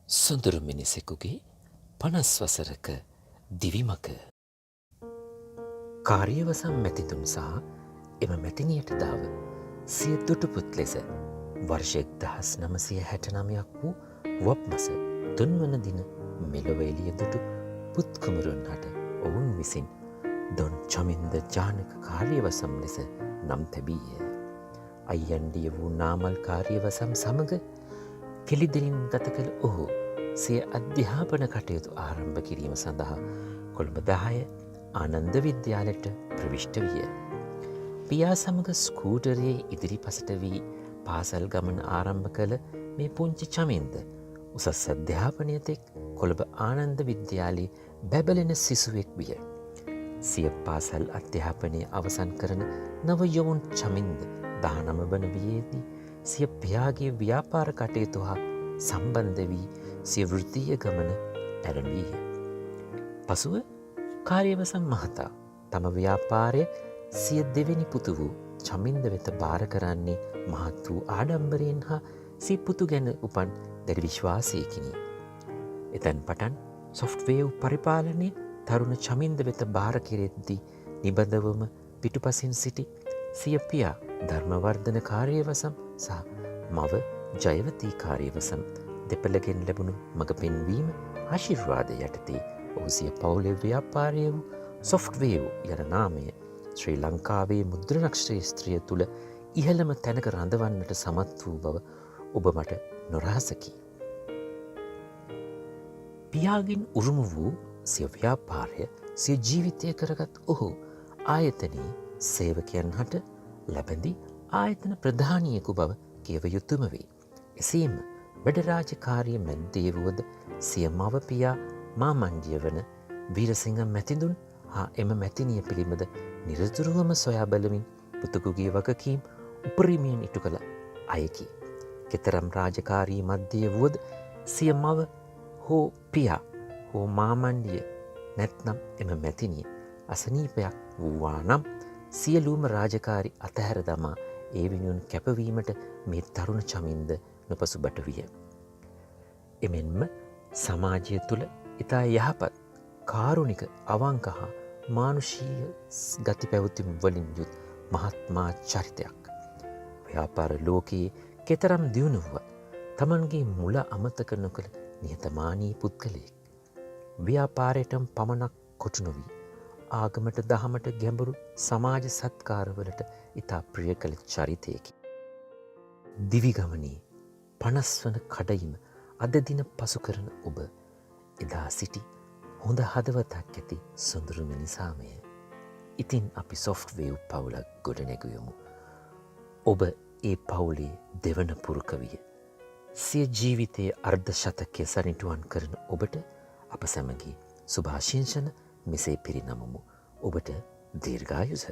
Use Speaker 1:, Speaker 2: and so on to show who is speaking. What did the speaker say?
Speaker 1: සොඳුරු මිනිසෙකුගේ 50 වසරක දිවිමක. කාර්යවසම් මැතිතුන් සහ එම මැතිනියට දාව සිය දුටුපුත් ලෙස වර්ෂ 1969ක් වූ වප් මස 3 වන දින මෙලොව එළිය දුටු පුත්කුමරුන් හට ඔවුන් විසින් දොන් චමින්ද ජානක කාර්යවසම් ලෙස නම් තැබීය. අයියන්ඩිය වූ නාමල් කාර්යවසම් සමග කෙළිදෙලින් ගත කළ ඔහු සිය අධ්‍යාපන කටයුතු ආරම්භ කිරීම සඳහා කොළඹ 10 ආනන්ද විද්‍යාලයට ප්‍රවිෂ්ට විය. පියා සමග ස්කූටරයේ ඉදිරිපසට වී පාසල් ගමන ආරම්භ කළ මේ පුංචි චමින්ද උසස් අධ්‍යාපනය තෙක් කොළඹ ආනන්ද විද්‍යාලයේ බැබලෙන සිසුවෙක් විය. සිය පාසල් අධ්‍යාපනය අවසන් කරන නව යොවුන් චමින්ද 19 වන වියේදී සිය පියාගේ ව්‍යාපාර කටයුතු හා සම්බන්ධ වී සිය වෘත්තීය ගමන ඇරඹීය. පසුව කාර්යවසම් මහතා තම ව්‍යාපාරය සිය දෙවෙනි පුතු වූ චමින්ද වෙත භාර කරන්නේ මහත් වූ ආඩම්බරයෙන් හා සිය පුතු ගැන උපන් දැඩි විශ්වාසයකිනි. එතැන් පටන් සොෆ්ට්වේර් පරිපාලනය තරුණ චමින්ද වෙත භාර කෙරෙද්දී නිබඳවම පිටුපසින් සිටි සිය පියා ධර්මවර්ධන කාර්යවසම් සහ මව ජයවතී කාර්යවසම් දෙපළගෙන් ලැබුණු මඟ පෙන්වීම ආශිර්වාද යටතේ ඔහු සිය පවුලේ ව්‍යාපාරය වූ සොෆ්ට්වේර් යන නාමය ශ්‍රී ලංකාවේ මුද්‍රණ ක්ෂේත්‍රය තුළ ඉහළම තැනක රඳවන්නට සමත් වූ බව ඔබ මට නොරහසකි. පියාගෙන් උරුම වූ සිය ව්‍යාපාරය සිය ජීවිතය කරගත් ඔහු ආයතනයේ සේවකයන් හට ලැබැඳි ආයතන ප්‍රධානියෙකු බව කියව යුතුම වේ. එසේම වැඩ රාජකාරිය මැද්දේ වුවද සිය මව පියා මාමණ්ඩිය වන වීරසිංහ මැතිඳුන් හා එම මැතිනිය පිළිබඳ නිරතුරුවම සොයා බලමින් පුතුකුගේ වගකීම් උපරිමයෙන් ඉටු කළ අයෙකි. කෙතරම් රාජකාරී මධ්‍යය වුවද සිය මව හෝ පියා හෝ මාමණ්ඩිය නැත්නම් එම මැතිනිය අසනීපයක් වූවා නම් සියලුම රාජකාරි අතහැර දමා ඒ වෙනුවෙන් කැපවීමට මේ තරුණ චමින්ද නොපසුබට විය. එමෙන්ම සමාජය තුළ ඉතා යහපත් කාරුණික අවංක හා මානුෂීය ගති පැවතුම් වලින් යුත් මහත්මා චරිතයක්. ව්‍යාපාර ලෝකයේ කෙතරම් දියුණුවත් තමන්ගේ මුල අමතක නොකළ නිහතමානී පුද්ගලයෙක්. ව්‍යාපාරයටම පමණක් කොටු නොවී ආගමට දහමට ගැඹුරු සමාජ සත්කාරවලට ඉතා ප්‍රිය කළ චරිතයකි. දිවිගමනේ 50 වන කඩයිම අද දින පසු කරන ඔබ එදා සිටි හොඳ හදවතක් ඇති සොඳුරු මිනිසාමය. ඉතින් අපි සොෆ්ට්වේර් පවුලක් ගොඩනැගුවෙමු. ඔබ ඒ පවුලේ දෙවන පුරුක විය. සිය ජීවිතයේ අර්ධ ශතකය සනිටුවන් කරන ඔබට අප සැමගේ සුභාශිංසන මෙසේ පිරිනමමු. ඔබට දීර්ඝායුෂ.